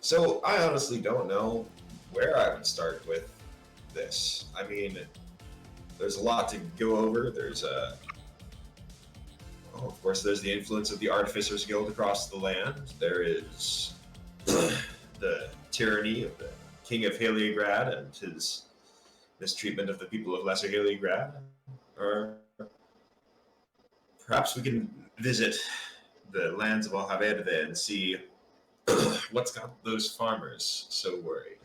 So I honestly don't know where I would start with this. I mean, there's a lot to go over. Of course, there's the influence of the Artificers Guild across the land. There is the tyranny of the King of Heliograd and his mistreatment of the people of Lesser Heliograd. Or perhaps we can visit the lands of Alhaverde and see what's got those farmers so worried.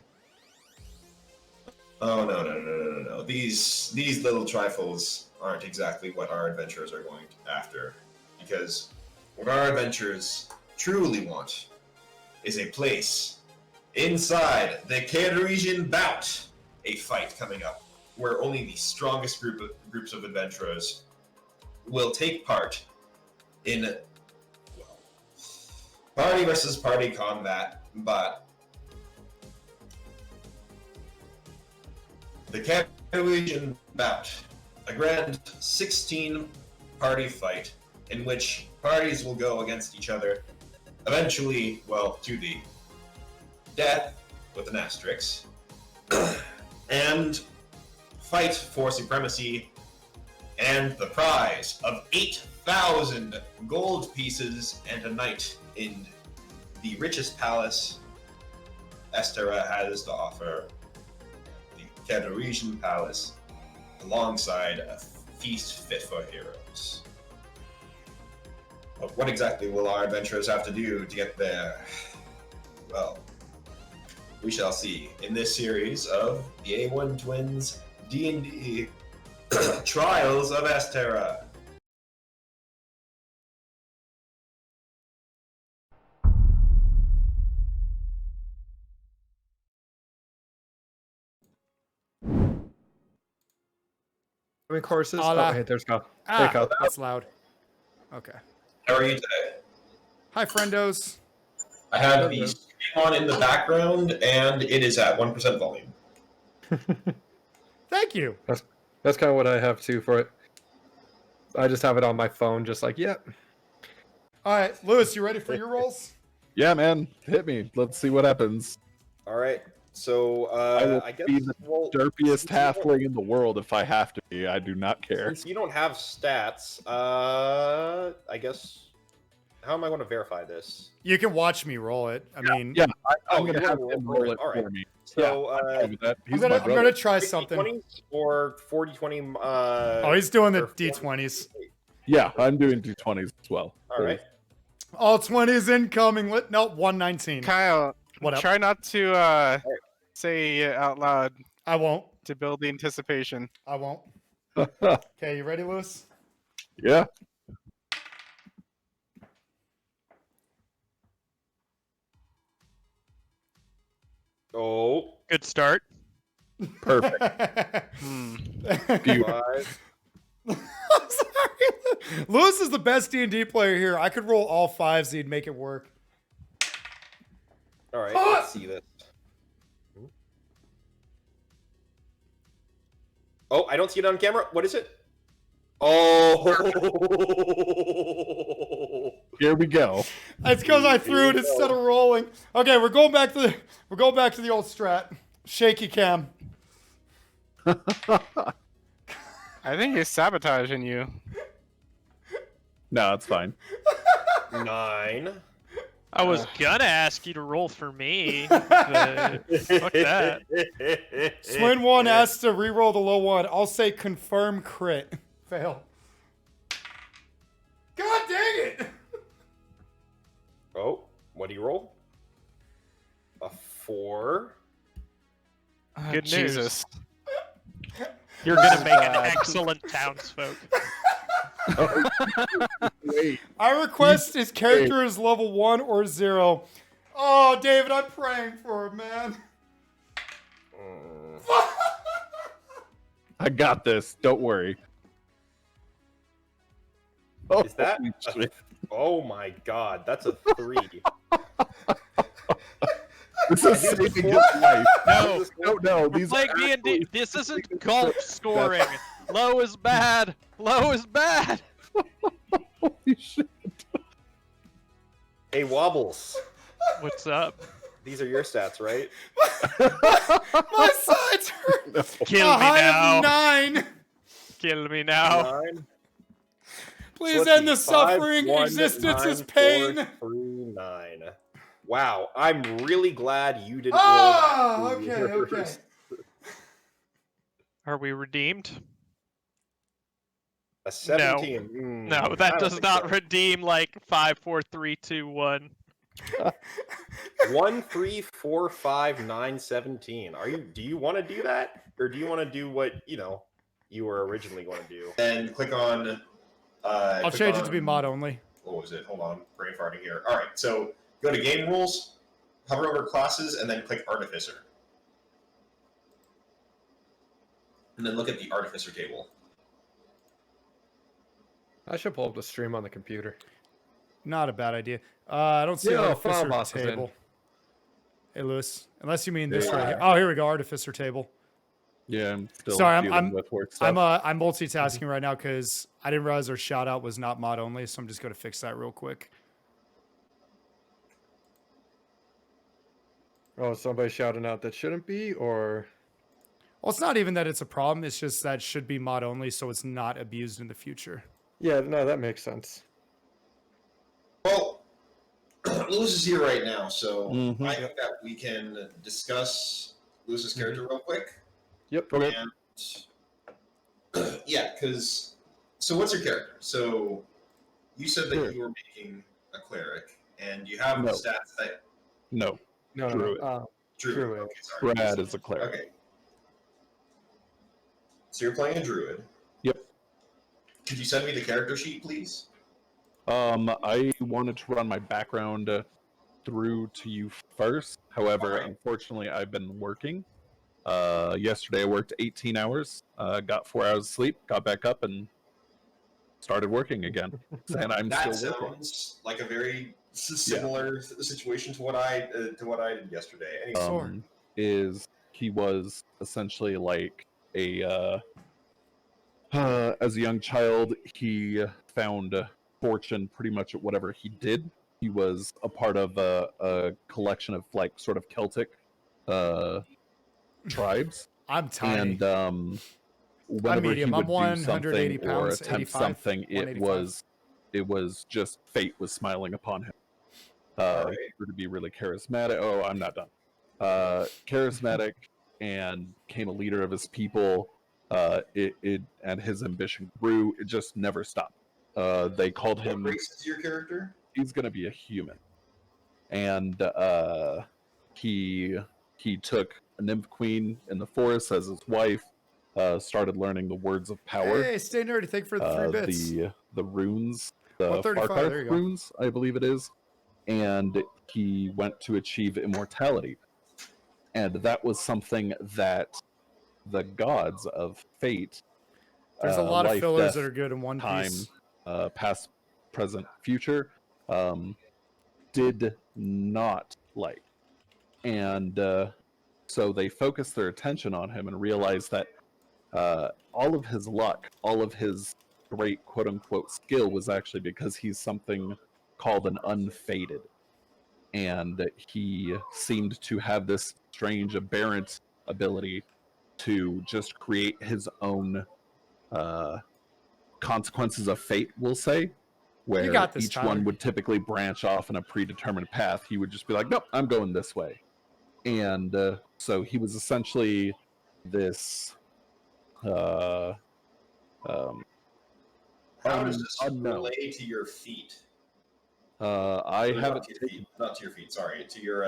Oh, no. These little trifles aren't exactly what our adventurers are going after. Because what our adventurers truly want is a place inside the Cateresian Bout, a fight coming up where only the strongest groups of adventurers will take part in, well, party versus party combat, but the Cateresian Bout, a grand 16-party fight in which parties will go against each other, eventually, well, to the death with an asterisk, and fight for supremacy and the prize of 8,000 gold pieces and a night in the richest palace Estera has to offer, the Cateresian Palace, alongside a feast fit for heroes. But what exactly will our adventurers have to do to get there? Well, we shall see in this series of the A1 Twins D&D Trials of Estera. How many courses? Hola. Oh, hey, there's Kyle. Ah, Hey, Kyle. that's loud. Okay. How are you today? Hi, friendos. I have the stream on in the background, and it is at 1% volume. Thank you. That's kind of what I have too for it. I just have it on my phone, just like, yep. All right, Lewis, you ready for your rolls? Yeah, man. Hit me. Let's see what happens. All right. So I will I guess be the well, derpiest since you don't- halfling in the world if I have to be. I do not care. Since you don't have stats, I guess how am I going to verify this? You can watch me roll it. I mean, Yeah, I'm you going to have wanna him roll roll it. it All right. for me. So I'm fine with that. I'm He's my gonna brother. try something. D20s or 40-20. Oh, he's doing the or 40. D20s. Yeah, I'm doing D20s as well. All right. All 20s incoming. Nope, 119. Kyle, What up? try not to say it out loud I won't. to build the anticipation. I won't. Okay, you ready, Lewis? Yeah. Oh, Good start. Perfect. five. I'm sorry. Lewis is the best D&D player here. I could roll all fives. He'd make it work. All right. Let's see this. Oh, I don't see it on camera. What is it? Oh. Here we go. It's because I threw it instead of rolling. Okay, we're going back to the old strat. Shaky cam. I think he's sabotaging you. No, it's fine. 9. I was gonna ask you to roll for me, but fuck that. Swin one asks to reroll the low one. I'll say confirm crit. Fail. God dang it! Oh, what do you roll? A 4. Good news. Jesus. You're gonna make an excellent townsfolk. Wait. I request his character is level 1 or 0. Oh, David, I'm praying for him, man. I got this. Don't worry. Oh, Is that? holy shit. Oh my God, that's a 3. This is saving his life. No. These Like are D&D, this isn't golf scoring. Low is bad. Low is bad. Holy shit. Hey, Wobbles. What's up? These are your stats, right? My sides hurt. Kill A me high now. of 9. Kill me now. 9. Please So end let's the see, 5, suffering. 1, Existence 9, is pain. 4 through 9. Wow, I'm really glad you didn't Ah, roll okay, that okay. first. Are we redeemed? A 17. No, I that don't does think not so. redeem like 5, 4, 3, 2, 1. 1, 3, 4, 5, 9, 17. Do you want to do that? Or do you want to do what, you were originally going to do? And click on. I'll click change it to be on- mod only. What was it? Hold on, brain farting here. All right, so go to game rules, hover over classes, and then click artificer, and then look at the artificer table. I should pull up the stream on the computer. Not a bad idea. I don't see Yeah, artificer file boss is in. table. Hey, Lewis. Unless you mean this Yeah. right here. Oh, here we go. Artificer table. Yeah, I'm still Sorry, dealing I'm with work stuff. I'm multitasking right now because I didn't realize our shout out was not mod only, so I'm just going to fix that real quick. Oh, somebody shouting out that shouldn't be, or Well, it's not even that it's a problem. It's just that it should be mod only, so it's not abused in the future. yeah, no, that makes sense. Well, Lewis is here right now, so Mhm. I think that we can discuss Lewis's character real quick. Yep. Okay. And yeah, because so what's your character? So you said that Sure. you were making a cleric, and you have No. the stats that No, No, Druid. Druid. Druid. Okay, sorry. Brad is a cleric. Okay. So you're playing a druid. Yep. Could you send me the character sheet, please? I wanted to run my background through to you first. However, Alright. unfortunately, I've been working. Yesterday, I worked 18 hours, got 4 hours of sleep, got back up, and started working again. And I'm That still working. sounds like a very similar situation to what I did yesterday. Anyway, Sword. Is he was essentially like a as a young child, he found fortune pretty much at whatever he did. He was a part of a collection of like sort of Celtic tribes, I'm tiny. and whenever medium. he I'm would do 180 something or pounds, attempt 85, something, it 185. was just fate was smiling upon him. Alright. He grew to be really charismatic. Oh, I'm not done. Charismatic and became a leader of his people. And his ambition grew. It just never stopped. They called what him. race is your character? He's going to be a human, and he took a nymph queen in the forest as his wife. Started learning the words of power. Hey, stay nerdy. Thank you for the 3 bits. The runes, the 135, Farkarth there you go. runes, I believe it is, and he went to achieve immortality, and that was something that the gods of fate, There's a lot of life, fillers death, that are good in One time, Piece. past, present, future, did not like, and so they focused their attention on him and realized that all of his luck, all of his great quote-unquote skill was actually because he's something called an unfated, and he seemed to have this strange aberrant ability to just create his own consequences of fate, we'll say, where got this, each Tyler. one would typically branch off in a predetermined path. He would just be like, nope, I'm going this way. And so he was essentially this How does this unknown. relate to your feet? I Or haven't not to your feet. Sorry, to your.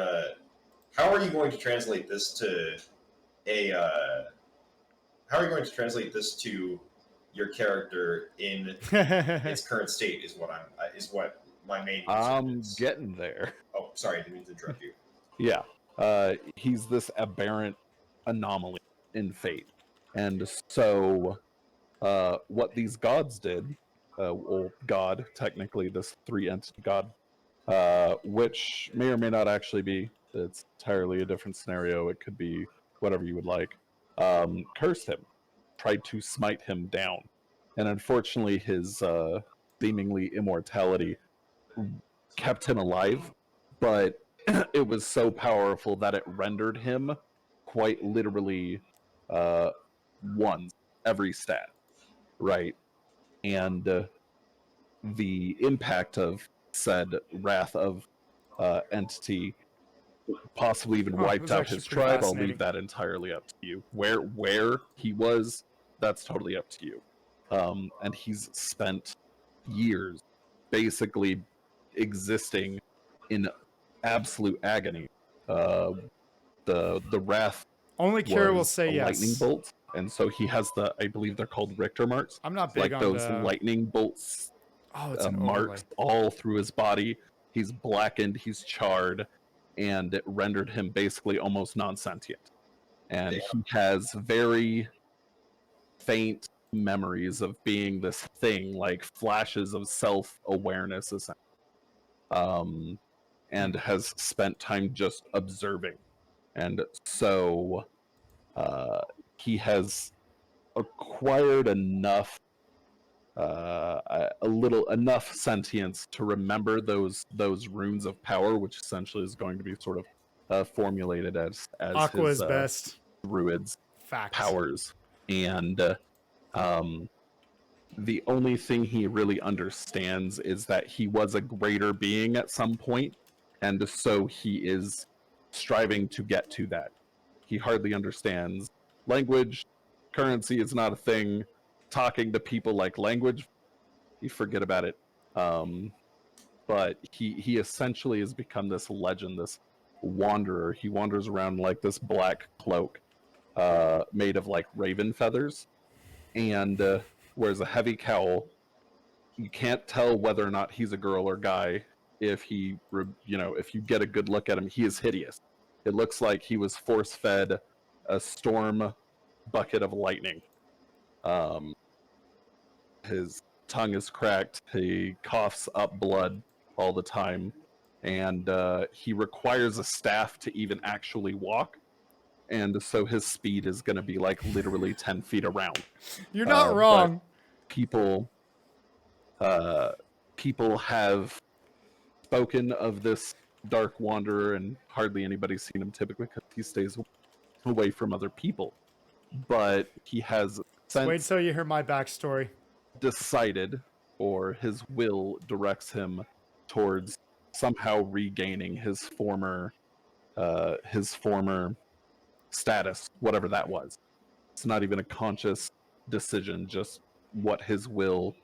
How are you going to translate this to a? How are you going to translate this to your character in its current state? Is what my main. concern I'm is. getting there. Oh, sorry, I didn't mean to interrupt you. Yeah. He's this aberrant anomaly in fate. And so what these gods did, well, God, technically, this 3-entity God, which may or may not actually be, it's entirely a different scenario. It could be whatever you would like, cursed him, tried to smite him down. And unfortunately, his seemingly immortality kept him alive, but it was so powerful that it rendered him quite literally one every stat, right? And the impact of said wrath of entity possibly even Oh, wiped this is out actually his pretty tribe. I'll fascinating. leave that entirely up to you. Where he was, that's totally up to you. And he's spent years basically existing in absolute agony. The wrath Only Kira will was say a lightning yes. bolt, and so he has I believe they're called Richter marks, I'm not big like on those the. lightning bolts Oh, it's an overlay. marks all through his body. He's blackened, he's charred, and it rendered him basically almost non-sentient. And he has very faint memories of being this thing, like flashes of self-awareness, and has spent time just observing. And so he has acquired enough enough sentience to remember those runes of power, which essentially is going to be sort of formulated as Aqua his is best. druid's Facts. powers. And the only thing he really understands is that he was a greater being at some point, and so he is striving to get to that. He hardly understands language. Currency is not a thing. Talking to people like language, you forget about it. But he essentially has become this legend, this wanderer. He wanders around like this black cloak made of like raven feathers, and wears a heavy cowl. You can't tell whether or not he's a girl or guy. If if you get a good look at him, he is hideous. It looks like he was force-fed a storm bucket of lightning. His tongue is cracked. He coughs up blood all the time, and he requires a staff to even actually walk. And so his speed is going to be like literally 10 feet around. You're not wrong. People have spoken of this dark wanderer, and hardly anybody's seen him typically because he stays away from other people. But he has Wait till you hear my backstory. decided, or his will directs him towards somehow regaining his former status, whatever that was. It's not even a conscious decision, just what his will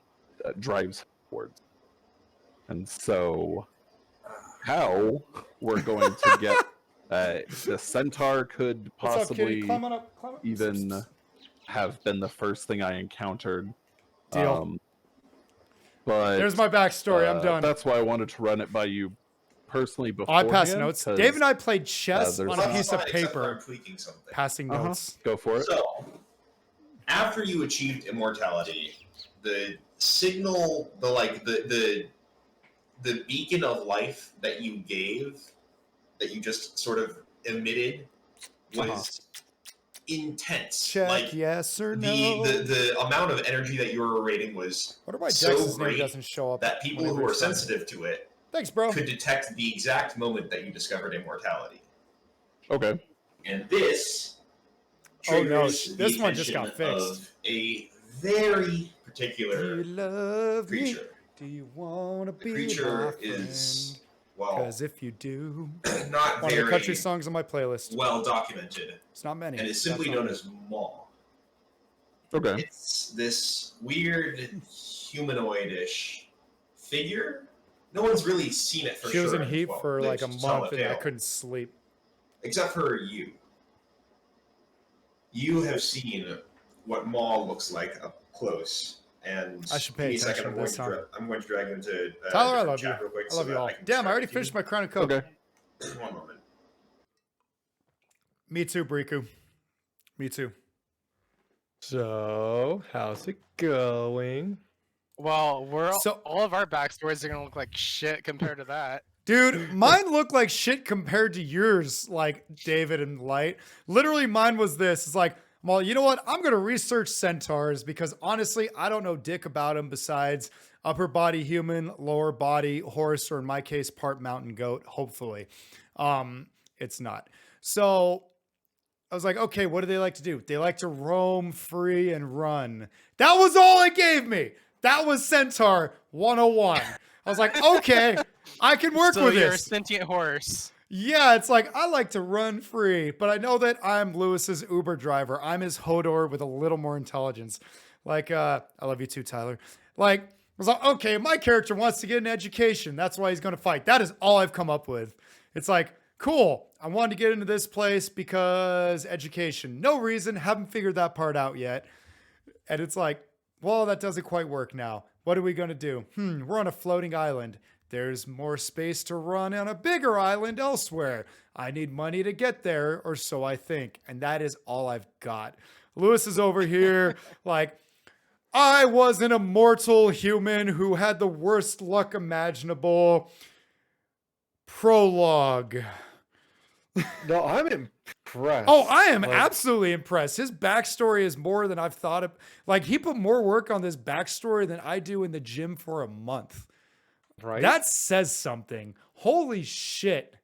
drives him towards. And so, how we're going to get the centaur could What's up, kitty? possibly Climb on up. Climb up. even have been the first thing I encountered. Deal. But There's my backstory. I'm done. That's why I wanted to run it by you personally Oh, before. I passed notes. Dave and I played chess there's on a some- piece of Fine, except for I'm paper, tweaking something. passing notes. Go for it. So, after you achieved immortality, the signal, the beacon of life that you gave, that you just sort of emitted, was intense. Check like yes or no. the amount of energy that you were radiating was What if my so Dex's name great doesn't show up? that people whenever who are it's done? sensitive to it Thanks, bro. could detect the exact moment that you discovered immortality. Okay. And this Oh, no, triggers this the one just got attention fixed. of a very Do particular you love me? creature. Do you want to The be my creature friend? is, well, Because if you do, not one of the country very songs on my playlist. well documented, It's not many. and is simply That's known not as Maw. Okay. It's this weird humanoid-ish figure. No one's really seen it for She sure. was in heat well, for they like a just saw month it and I fail. couldn't sleep. Except for you. You have seen what Maw looks like up close. And I should pay give me a second, attention this time. I'm going to drag you into Tyler, I different love you. chat real quick I love so you that all. can Damn, I start already with you. finished my Crown of Coke. Okay. One moment. Me too, Briku. Me too. So, how's it going? Well, So- all of our backstories are gonna look like shit compared to that. Dude, mine look like shit compared to yours, like David and Light. Literally, mine was this. It's like, well, you know what? I'm going to research centaurs because honestly, I don't know dick about them besides upper body human, lower body horse, or in my case, part mountain goat, hopefully. It's not. So I was like, okay, what do they like to do? They like to roam free and run. That was all it gave me. That was Centaur 101. I was like, okay, I can work So with you're a this. sentient horse. Yeah, it's like, I like to run free, but I know that I'm Lewis's Uber driver. I'm his Hodor with a little more intelligence. Like, I love you too, Tyler. Like, I was like, okay, my character wants to get an education. That's why he's going to fight. That is all I've come up with. It's like, cool. I wanted to get into this place because education. No reason. Haven't figured that part out yet. And it's like, well, that doesn't quite work now. What are we going to do? We're on a floating island. There's more space to run on a bigger island elsewhere. I need money to get there, or so I think. And that is all I've got. Lewis is over here like, I was an immortal human who had the worst luck imaginable. Prologue. No, I'm impressed. Oh, I am Like, absolutely impressed. His backstory is more than I've thought of. Like, he put more work on this backstory than I do in the gym for a month. right? That says something. Holy shit.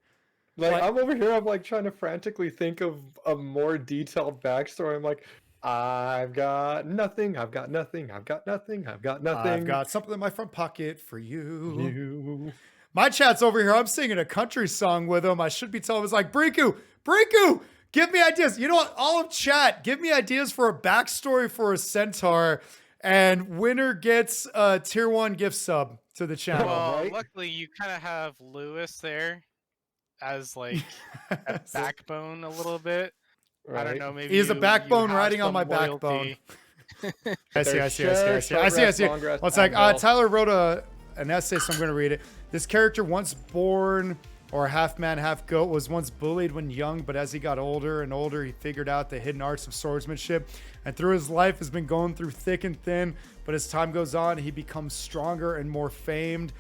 like I'm over here. I'm like trying to frantically think of a more detailed backstory. I'm like, I've got nothing. I've got nothing. I've got nothing. I've got nothing. I've got something in my front pocket for you. you. My chat's over here. I'm singing a country song with him. I should be telling him, it's like, Briku, give me ideas. You know what? All of chat, give me ideas for a backstory for a centaur. And winner gets a tier 1 gift sub to the channel. Well, right? luckily you kind of have Lewis there as like a backbone a little bit. I don't know. Maybe He is a you backbone have riding on some my loyalty. backbone. I see. There's I see. long rest, Well, it's like, Admiral. Tyler wrote an essay, so I'm going to read it. This character, once born or half man, half goat, was once bullied when young, but as he got older and older, he figured out the hidden arts of swordsmanship, and through his life has been going through thick and thin, but as time goes on, he becomes stronger and more famed.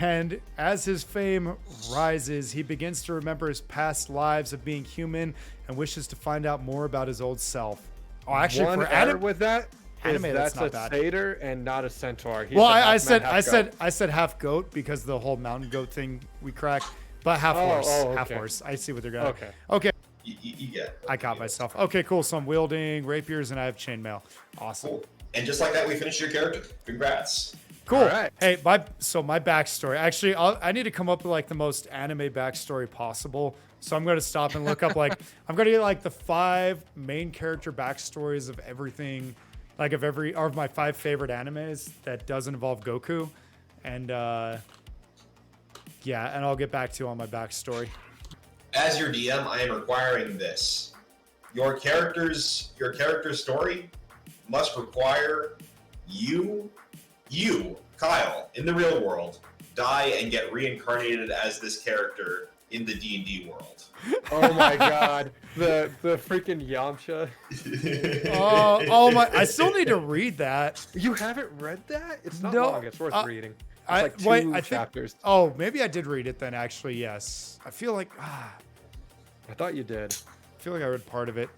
And as his fame rises, he begins to remember his past lives of being human and wishes to find out more about his old self. Oh, actually, One for error anime, with that is anime, that's that's not a bad. satyr and not a centaur. He's well, a I half man, half goat. I said half goat because the whole mountain goat thing we cracked, but half Oh, horse, oh, half okay. horse. I see what they're going. Okay. Okay, You get it. I caught myself. Okay, cool. So I'm wielding rapiers and I have chainmail. Awesome. Cool. And just like that, we finished your character. Congrats. Cool. All right. Hey, my backstory. Actually, I need to come up with like the most anime backstory possible. So I'm gonna stop and look up like I'm gonna get like the 5 main character backstories of everything, like of my 5 favorite animes that doesn't involve Goku, and yeah, and I'll get back to you on my backstory. As your DM, I am requiring this. Your character's story must require you, Kyle, in the real world, die and get reincarnated as this character in the D&D world. Oh my god, the freaking Yamcha. Oh my! I still need to read that. You haven't read that? It's not No, long. It's worth reading. It's I like 2 wait. I think. chapters. Oh, maybe I did read it then. Actually, yes. I feel like I thought you did. I feel like I read part of it.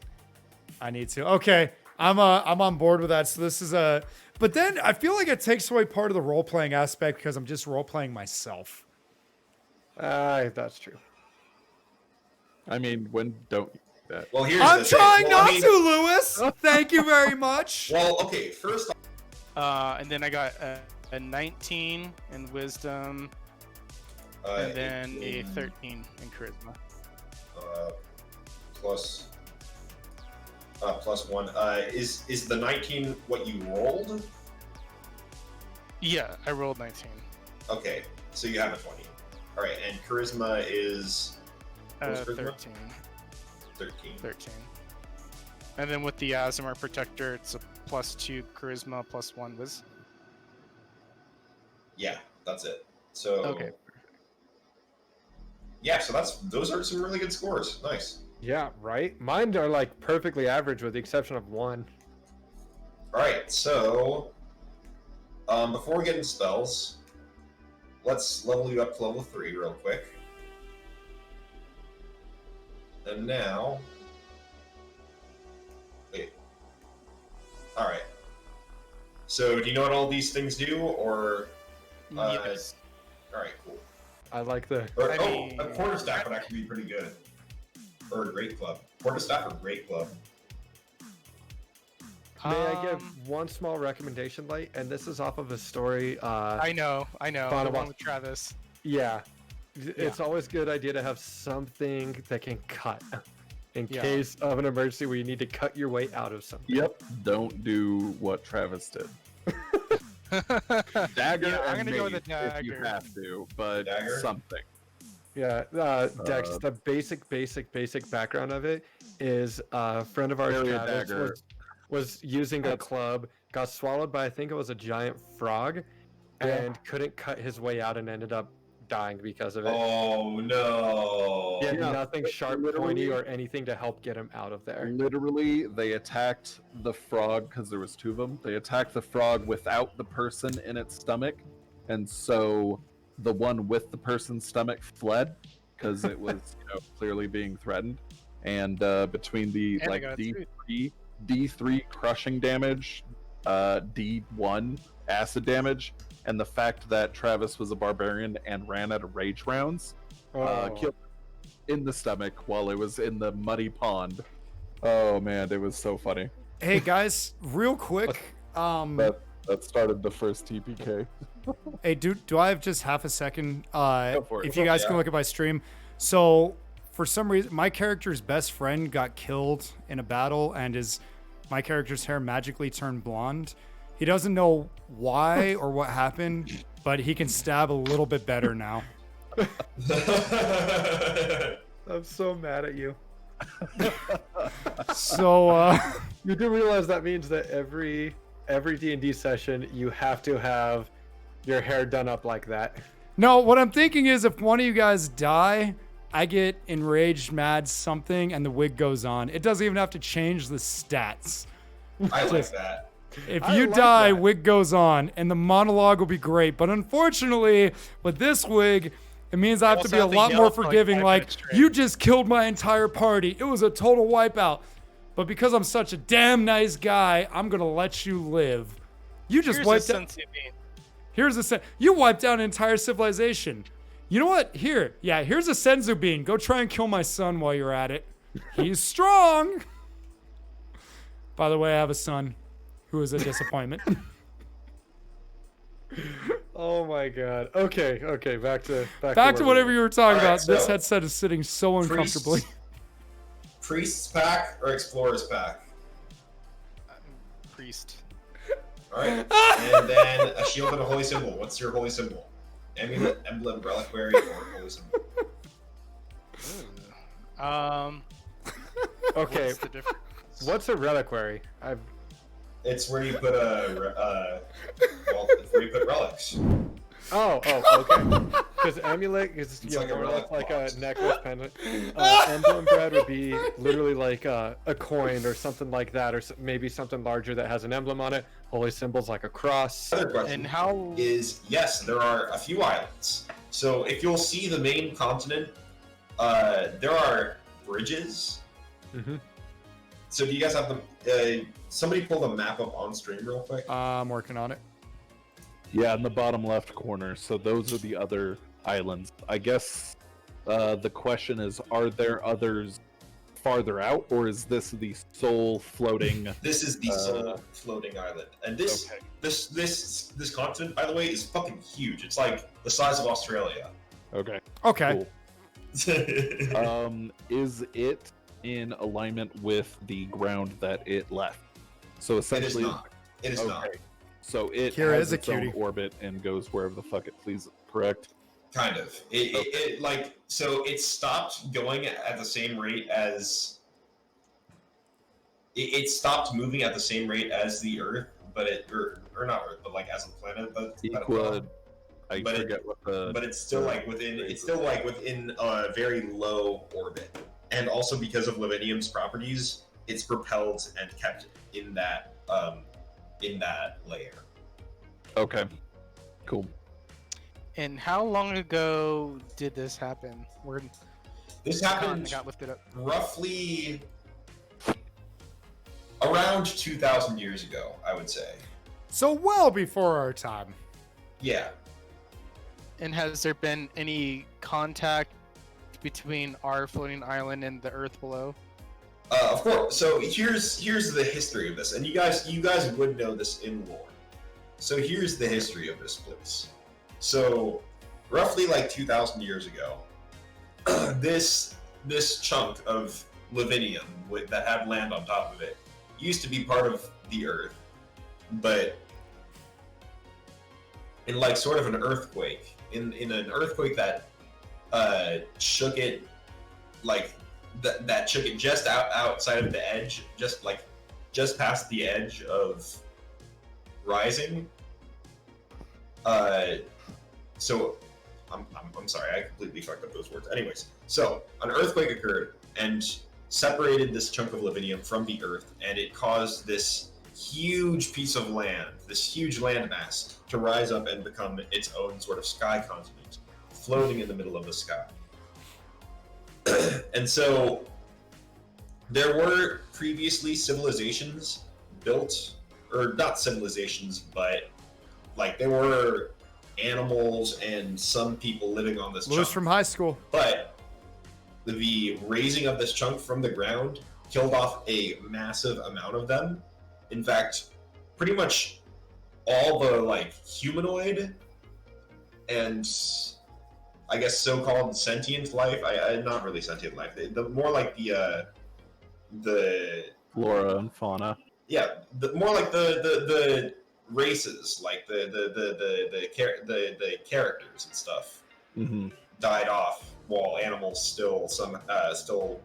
I need to. Okay, I'm on board with that. So this is a. But then I feel like it takes away part of the role playing aspect because I'm just role playing myself. That's true. I mean, when don't you do that? Well, here's I'm the thing. trying Well, not to, Lewis. Thank you very much. Well, okay, first And then I got a 19 in wisdom, and then a 13 in charisma. plus 1. Is the 19 what you rolled? Yeah, I rolled 19. Okay, so you have a 20. All right, and charisma is what was charisma? 13. 13. 13. And then with the Aasimar Protector, it's a +2 charisma, +1 wisdom. Yeah, that's it. So Okay. Yeah, so those are some really good scores. Nice. Yeah, right? Mine are like perfectly average with the exception of 1. All right, so before we get into spells, let's level you up to level 3 real quick. And now, wait. All right. So, do you know what all these things do, or? Yes. All right, cool. I like the. Or, I mean- a quarterstaff would actually be pretty good. Or a great club. Quarterstaff or great club. May I give one small recommendation, Light? And this is off of a story. I know. The Bonobos. one with Travis. Yeah. It's always a good idea to have something that can cut in case of an emergency where you need to cut your way out of something. Yep. Don't do what Travis did. Dagger. Yeah, I'm and gonna go with mace a if you dagger. have to, but Dagger? something. Yeah, Dex, the basic background of it is a friend of ours, Carry a Travis, dagger. was using a club, got swallowed by I think it was a giant frog, and couldn't cut his way out and ended up dying because of it. Oh no! He had Yeah, nothing sharp, literally- pointy, or anything to help get him out of there. Literally, they attacked the frog because there was two of them. They attacked the frog without the person in its stomach, and so the one with the person's stomach fled because it was clearly being threatened. And between the And I got D3 crushing damage, D1 acid damage, and the fact that Travis was a barbarian and ran out of rage rounds, killed in the stomach while it was in the muddy pond. Oh man, it was so funny. Hey guys, real quick. That started the first TPK. Hey, do I have just half a second? Go for it. If you guys can Yeah. look at my stream. So, for some reason, my character's best friend got killed in a battle, and my character's hair magically turned blonde. He doesn't know why or what happened, but he can stab a little bit better now. I'm so mad at you. So, You do realize that means that every D&D session you have to have your hair done up like that. no, what I'm thinking is if one of you guys die, I get enraged, mad, something, and the wig goes on. It doesn't even have to change the stats. I like that. If I you like die, that. wig goes on, and the monologue will be great. But unfortunately, with this wig, it means I have to Also be a have to lot yell more for, like, forgiving. 5 Like, minutes straight. you just killed my entire party. It was a total wipeout. But because I'm such a damn nice guy, I'm gonna let you live. You just Here's wiped a out. sense of me. Here's a you wiped out an entire civilization. You know what? Here's a senzu bean. Go try and kill my son while you're at it. He's strong. By the way, I have a son who is a disappointment. Oh my god. Okay, back to Back to whatever where you were talking All right, about. This so- headset is sitting so uncomfortably. Priest's pack or Explorer's pack? Priest. Alright. And then a shield and a holy symbol. What's your holy symbol? Amulet, emblem, reliquary, or holy symbol? Okay, What's the difference? what's a reliquary? It's where you put it's where you put relics. Oh, okay. Because amulet is It's like a more or less relic like box. a necklace pendant. Emblem bread would be literally like a coin or something like that, or maybe something larger that has an emblem on it. Holy symbols like a cross. Other question And how? is, yes, there are a few islands. So if you'll see the main continent, there are bridges. Mm-hmm. So do you guys have the? Somebody pull the map up on stream real quick. I'm working on it. Yeah, in the bottom left corner. So those are the other islands. I guess the question is, are there others farther out, or is this the sole floating? This is the sole floating island, and this Okay. this continent, by the way, is fucking huge. It's like the size of Australia. Okay. Okay. Cool. Is it in alignment with the ground that it left? So It is essentially, not. It is not. okay. So it Kira has is a its own cutie. orbit and goes wherever the fuck it pleases. Correct. Kind of. It like so it stopped going at the same rate as it stopped moving at the same rate as the Earth, but or not Earth, but like as a planet, but Equal. I But it- forget what the. but it's still like within a very low orbit, and also because of Lavinium's properties, it's propelled and kept in that layer. Okay. Cool. And how long ago did this happen? Where This the continent happened got lifted up? roughly around 2,000 years ago, I would say. So well before our time. Yeah. And has there been any contact between our floating island and the Earth below? Of course. So here's the history of this, and you guys would know this in lore. So here's the history of this place. So roughly like 2,000 years ago, this chunk of Lavinium that had land on top of it used to be part of the Earth, but in like sort of an earthquake, in an earthquake that shook it like that shook it just outside of the edge, just past the edge of rising. So I'm sorry, I completely fucked up those words. Anyways, so an earthquake occurred and separated this chunk of Lavinium from the Earth, and it caused this huge piece of land, this huge landmass, to rise up and become its own sort of sky continent, floating in the middle of the sky. And so there were previously civilizations built, or not civilizations, but like there were animals and some people living on this Lewis chunk. from high school. But the raising of this chunk from the ground killed off a massive amount of them. In fact, pretty much all the like humanoid and I guess so-called sentient life. I not really sentient life. The more like the Flora and fauna. yeah, more like the races, like the characters and stuff, died off, while animals still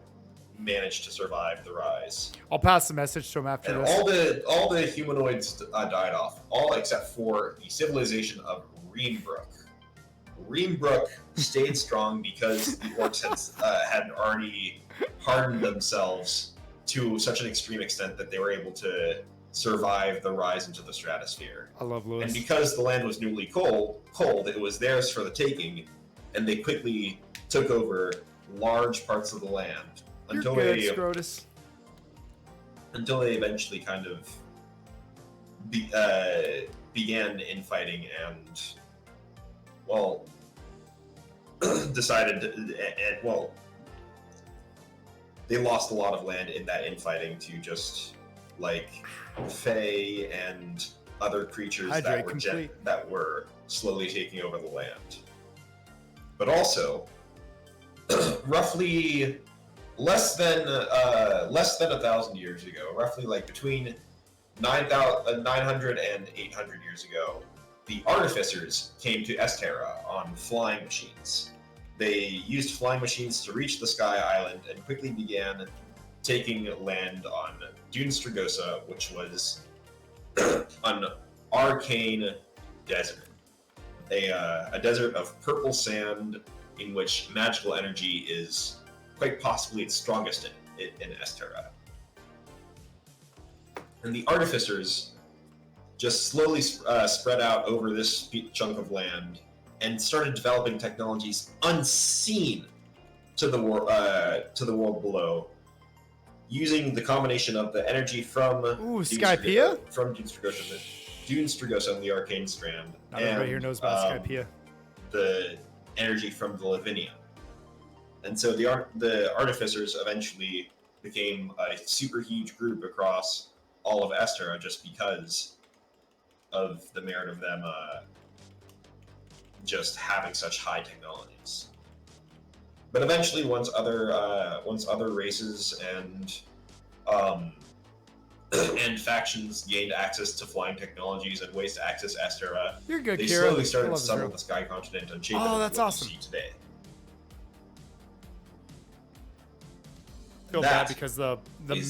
managed to survive the rise. I'll pass the message to him after And this. all the humanoids died off, all except for the civilization of Reambrook. Reambrook stayed strong because the orcs had already hardened themselves to such an extreme extent that they were able to survive the rise into the stratosphere. I love Lewis. And because the land was newly cold, it was theirs for the taking, and they quickly took over large parts of the land until You're good, Scrotus. until they eventually kind of began infighting and, well, decided to, they lost a lot of land in that infighting to just like Fae and other creatures that were slowly taking over the land. But also, roughly less than 1,000 years ago, roughly like between 900 and 800 years ago, the artificers came to Estera on flying machines. They used flying machines to reach the Sky Island and quickly began taking land on Dune Strigosa, which was an arcane desert. A desert of purple sand in which magical energy is quite possibly its strongest in Estera. And the artificers just slowly spread out over this chunk of land and started developing technologies unseen to the world below, using the combination of the energy from Skypea? From Dune Strigosa and the Arcane Strand, Not everybody here knows about Skypea. The energy from the Lavinium. And so the artificers eventually became a super huge group across all of Estera just because of the merit of them just having such high technologies. But eventually, once other races and factions gained access to flying technologies and ways to access Estera, You're good, they Kira. slowly started to settle the Sky Continent and shape it into that's what awesome. you see today. Feel bad because the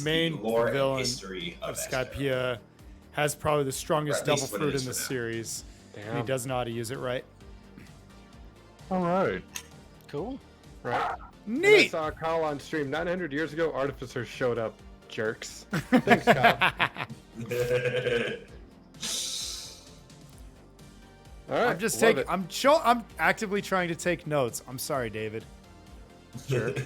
main lore and villain history of Estera. Skypea has probably the strongest Or at double least what it fruit is in the for now. series. And he Damn. does know how to use it right. All right. Cool. Right. And I Neat! saw a call on stream 900 years ago. Artificers showed up. Jerks. Thanks, Kyle. All right. I'm just love taking. it. I'm actively trying to take notes. I'm sorry, David. Jerk.